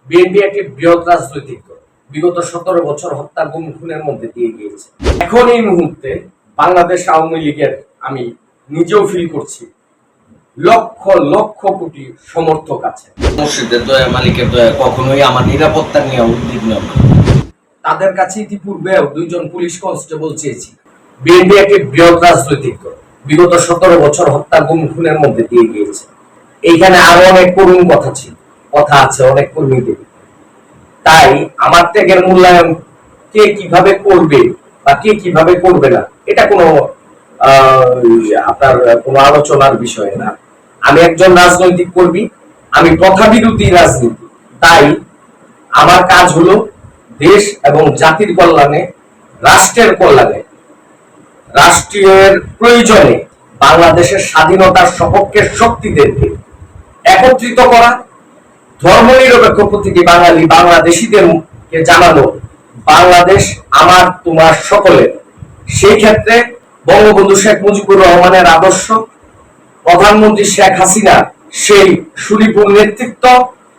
BNP একটি বৃহৎ রাজনৈতিক দল, বিগত 17 বছর হত্যা গুম খুনের মধ্যে দিয়ে গিয়েছে। এখন এই মুহূর্তে বাংলাদেশ আওয়ামী লীগের আমি নিজেও ফিল করছি লক্ষ লক্ষ কোটি সমর্থক আছে। মুর্শিদের দয়া, মালিকের দয়া কখনোই আমার নিরাপত্তা নিয়ে উদ্বিগ্ন না। তাদের কাছে ইতিপূর্বেও 2 জন পুলিশ কনস্টেবল চেয়েছি। বিএনপি একটি বৃহৎ রাজনৈতিক দল, বিগত 17 বছর হত্যা গুম খুনের মধ্যে দিয়ে গিয়েছে। এইখানে আরো অনেক করুণ কথা আছে, অনেক কর্মীদের। তাই আমার ত্যাগের মূল্যায়ন কে কিভাবে করবে বা কে কিভাবে করবে না, এটা কোনো আপনার কোনো আলোচনার বিষয় না। আমি একজন রাজনৈতিক কর্মী, আমি প্রথাবিরোধী রাজনীতি। তাই আমার কাজ হলো দেশ এবং জাতির কল্যাণে, রাষ্ট্রের কল্যাণে, রাষ্ট্রের প্রয়োজনে বাংলাদেশের স্বাধীনতার সপক্ষের শক্তিদেরকে একত্রিত করা, ধর্মনিরপেক্ষ প্রতিটি বাঙালি বাংলাদেশীদেরকে জানানো বাংলাদেশ আমার তোমার সকলের। সেই ক্ষেত্রে বঙ্গবন্ধু শেখ মুজিবুর রহমানের আদর্শ, প্রধানমন্ত্রী শেখ হাসিনা সেই সুনিপুণ নেতৃত্ব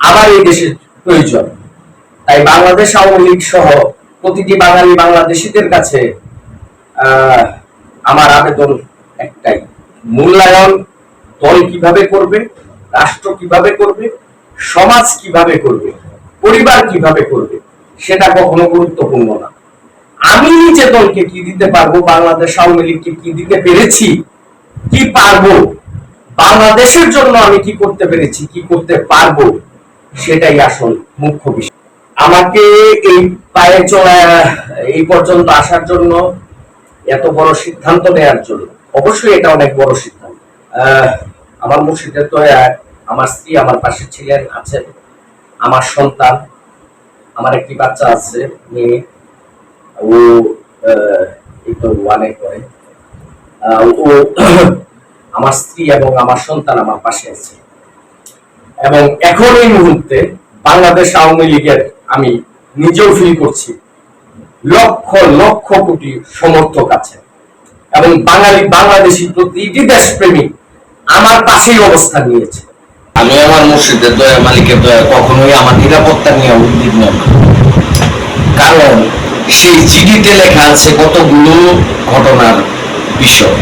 আমার এই দেশের প্রয়োজন। তাই বাংলাদেশ আওয়ামী লীগ সহ প্রতিটি বাঙালি বাংলাদেশীদের কাছে আমার আবেদন একটাই, মূল্যায়ন দল কিভাবে করবে, রাষ্ট্র কিভাবে করবে, সমাজ কিভাবে করবে, পরিবার কিভাবে করবে, সেটা কখনো গুরুত্বপূর্ণ না। আমি নিজে দলকে কি দিতে পারবো, বাংলাদেশ আওয়ামী লীগকে কি দিতে পেরেছি, কি পারবো, বাংলাদেশের জন্য আমি কি করতে পেরেছি, কি করতে পারবো, সেটাই আসল মুখ্য বিষয়। আমাকে এই পায়ে চলা এই পর্যন্ত আসার জন্য, এত বড় সিদ্ধান্ত নেওয়ার জন্য, অবশ্যই এটা অনেক বড় সিদ্ধান্ত। আমার মুর্শিদের দয়ায় আমার স্ত্রী আমার পাশে ছিলেন, আছেন, আমার সন্তান, আমার একটি বাচ্চা আছে, মেয়ে, ও একটু ওয়ানে করে। ও আমার স্ত্রী এবং আমার সন্তান আমার পাশে আছে। এবং এখন এই মুহূর্তে বাংলাদেশ আওয়ামী লীগের আমি নিজেও ফিল করছি লক্ষ লক্ষ কোটি সমর্থক আছে। এবং বাংলাদেশী প্রতিটি দেশপ্রেমী আমার পাশেই অবস্থান নিয়েছে। আমি আমার মুর্শিদের দয়া, মালিকের দয়া কখনোই আমার নিরাপত্তা নিয়ে উদ্বিগ্ন না। কারণ সেই জিডিতে লেখা আছে কতগুলো ঘটনার বিষয়।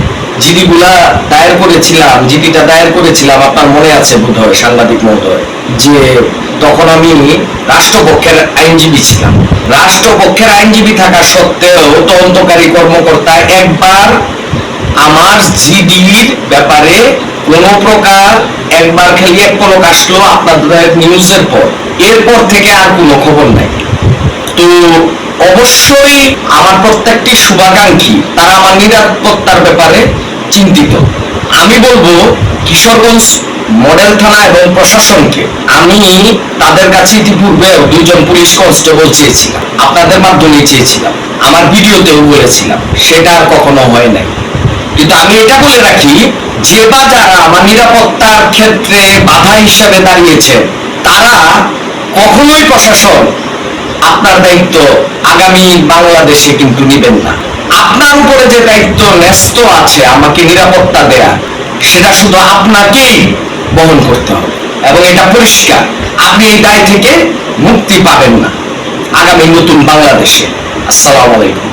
জিডিটা দায়ের করেছিলাম আপনার মনে আছে বোধহয় সাংবাদিক মহোদয়, যে তখন আমি রাষ্ট্রপক্ষের আইনজীবী ছিলাম। রাষ্ট্রপক্ষের আইনজীবী থাকা সত্ত্বেও তদন্তকারী কর্মকর্তা একবার আমার জিডির ব্যাপারে কোনো প্রকার, একবার খালি এক পলক আসলো আপনাদের নিউজের পর, এরপর থেকে আর কোনো খবর নাই। তো অবশ্যই আমার প্রত্যেকটি শুভাকাঙ্ক্ষী তারা আমার নিরাপত্তার ব্যাপারে চিন্তিত। আমি বলবো কিশোরগঞ্জ মডেল থানা এবং প্রশাসনকে আমি তাদের কাছে ইতিপূর্বেও 2 জন পুলিশ কনস্টেবল চেয়েছিলাম, আপনাদের মাধ্যমে চেয়েছিলাম, আমার ভিডিওতেও বলেছিলাম, সেটা আর কখনো হয় নাই। কিন্তু আমি এটা বলে রাখি, যে বা যারা আমার নিরাপত্তার ক্ষেত্রে বাধা হিসেবে দাঁড়িয়েছে, তারা কখনোই প্রশাসন আপনার দায়িত্ব আগামী বাংলাদেশে কিন্তু নেবেন না। আপনার উপরে যে দায়িত্ব ন্যস্ত আছে আমাকে নিরাপত্তা দেয়া, সেটা শুধু আপনাকেই বহন করতে হবে। এবং এটা পরিষ্কার, আপনি এই দায় থেকে মুক্তি পাবেন না আগামী নতুন বাংলাদেশে। আসসালামু আলাইকুম।